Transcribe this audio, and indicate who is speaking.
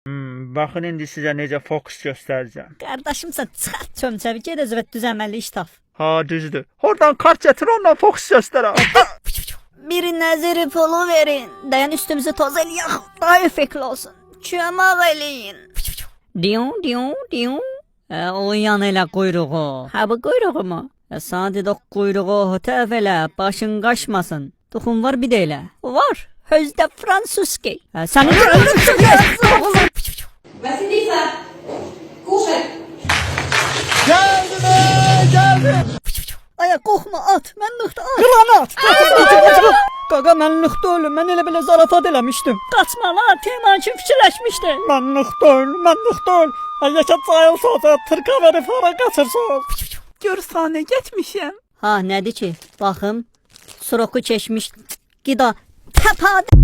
Speaker 1: Baxın indi sizə necə fokus göstərəcəm.
Speaker 2: Qardaşımsan çıxart çömçəvi, get özünə düzəməlli iş tap.
Speaker 1: Ha, düzdür. Oradan kart gətir, ondan fokus göstərəm.
Speaker 2: Bir nəziri pulu verin. Dayan üstümüzü toz eləyək. Daha effektli olsun. Kömək eləyin. Diyo. O yan elə quyruğu. Ha bu quyruğu mu? Sadece o quyruğu hötəf elə, başın qaşmasın. Toxum var bir də elə. Var. Özdə fransuski. Sənin öldüm çıxıyorsun.
Speaker 3: Василиса, кушай.
Speaker 2: Aya qorxma, at. Mən nöqtə at. Qranat. Qaqa mən nöqtə ölüm. Mən elə belə zarafat eləmişdim. Qaçma la, Teğmen kim fikirləşmişdi? Mən nöqtə öl. Yaşa cayıl soza, tırqa verib hara qaçırsın.
Speaker 4: Görsanə getmişəm.
Speaker 2: Ha, nədir ki? Baxım. Suroku keçmiş. Qida. Təpədə.